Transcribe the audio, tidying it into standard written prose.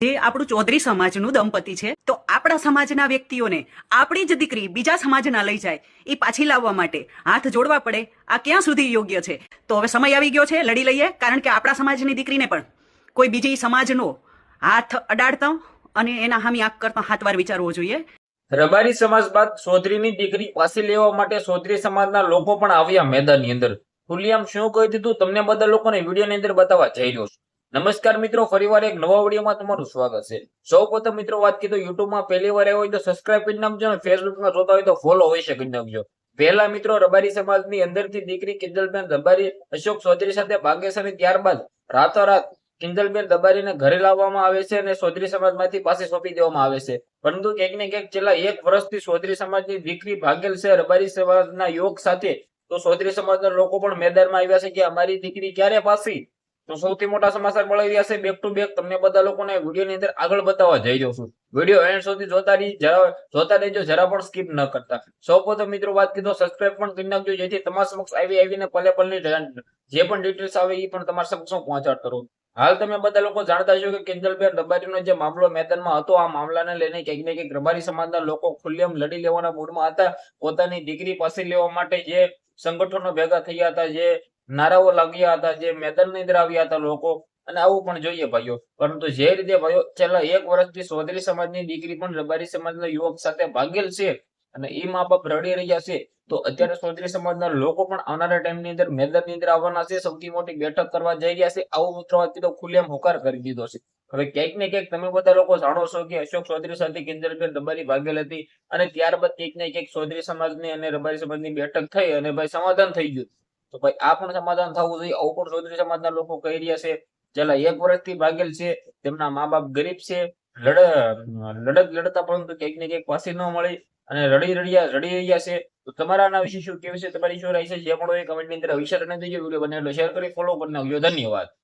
જે આપણું ચૌધરી સમાજનું દંપતી છે, તો આપણા સમાજના વ્યક્તિઓને આપણી જ દીકરી બીજા સમાજના લઈ જાય એ પાછી લાવવા માટે હાથ જોડવા પડે. આ ક્યાં સુધી યોગ્ય છે? તો હવે સમય આવી ગયો છે, લડી લઈએ. કારણ કે આપણા સમાજની દીકરીને પણ કોઈ બીજી સમાજનો હાથ અડાડતા અને એના હામી આંખ કરતા હાથ વાર વિચારવો જોઈએ. રબારી સમાજ બાદ ચૌધરીની દીકરી પાછી લેવા માટે ચૌધરી સમાજના લોકો પણ આવ્યા મેદાનની અંદર. ખુલ્લેઆમ શું કહી દીધું તમને બધા લોકોને વિડીયોની અંદર બતાવવા જઈ રહ્યો છું. નમસ્કાર મિત્રો, ફરીવાર એક નવા વિડીયોમાં તમારું સ્વાગત છે. સૌપ્રથમ મિત્રો વાત કીધું યુટ્યુબમાં પહેલી વાર આવ્યો હોય તો સબસ્ક્રાઇબ કરી નાખજો અને ફેસબુકમાં જોતા હોય તો ફોલો હોય છે કરી નાખજો. પહેલા મિત્રો રબારી સમાજની અંદરથી દીકરી કિંજલબેન રબારી અશોક ચૌધરી સાથે ભાગે છે અને ત્યારબાદ રાતોરાત કિંજલબેન રબારીને ઘરે લાવવામાં આવે છે અને ચૌધરી સમાજમાંથી પાસે સોંપી દેવામાં આવે છે. પરંતુ ક્યાંક ને ક્યાંક છેલ્લા 1 વર્ષથી ચૌધરી સમાજની દીકરી ભાગેલ છે રબારી સમાજના યોગ સાથે. તો ચૌધરી સમાજના લોકો પણ મેદાનમાં આવ્યા છે કે અમારી દીકરી ક્યારે પાછી. તો સૌથી મોટા સમાચાર મળી રહ્યા છે બેક ટુ બેક. તમને બધા લોકોને વિડીયોની અંદર આગળ બતાવવા જઈ રહ્યો છું. વિડીયો એન્ડ સુધી જોતા રહેજો, જરા પણ સ્કીપ ન કરતા. સૌપ્રથમ મિત્રો વાત કીધો સબસ્ક્રાઇબ પણ કરી નાખજો, જેથી તમારા સમક્ષ આવીને પલે પલની જે પણ ડિટેલ્સ આવે એ પણ તમારા સમક્ષ પહોંચાડ કરું. હાલ તમે બધા લોકો જાણતા છો કે કિંજલબેન રબારીનો જે મામલો મેદાનમાં હતો, આ મામલાને લઈને ક્યાંક ને ક્યાંક રબારી સમાજના લોકો ખુલ્લેઆમ લડી લેવાના મૂડમાં હતા. પોતાની દીકરી પાછી લેવા માટે જે સંગઠનો ભેગા થયા હતા, જે નારાઓ લાગ્યા હતા, જે મેદાનની અંદર આવ્યા હતા લોકો, અને આવું પણ જોઈએ ભાઈઓ. પરંતુ જે રીતે ભાઈઓ છેલ્લા 1 વર્ષથી ચૌધરી સમાજની દીકરી પણ રબારી સમાજના યુવક સાથે ભાગેલ છે અને એ મા બાપ રડી રહ્યા છે. તો અત્યારે ચૌધરી સમાજના લોકો પણ આવનારા ટાઈમની અંદર મેદાનની અંદર આવવાના છે, સૌથી મોટી બેઠક કરવા જઈ રહ્યા છે. આવું મિત્રો વાત કીધો ખુલ્લેઆમ હોકાર કરી દીધો છે. હવે ક્યાંક ને ક્યાંક તમે બધા લોકો જાણો છો કે અશોક ચૌધરી સાથે કિંજલબેન રબારી ભાગેલ હતી અને ત્યારબાદ ક્યાંક ને ક્યાંક ચૌધરી સમાજની અને રબારી સમાજની બેઠક થઈ અને ભાઈ સમાધાન થઈ ગયું. તો ભાઈ આ પણ સમાધાન થવું જોઈએ, આવું પણ ચૌધરી સમાજના લોકો કહી રહ્યા છે. છેલ્લા 1 વર્ષથી ભાગેલ છે, તેમના મા બાપ ગરીબ છે, લડતા પરંતુ ક્યાંક ને ક્યાંક પાછી ન મળી અને રડી રહ્યા છે. તો તમારા આના વિશે શું કેવું છે, તમારી શું રાય છે, જે પણ હોય કમેન્ટ ની અંદર અવિચાર અને વિડીયો બને એટલે શેર કરી ફોલો કરી નાખજો. ધન્યવાદ.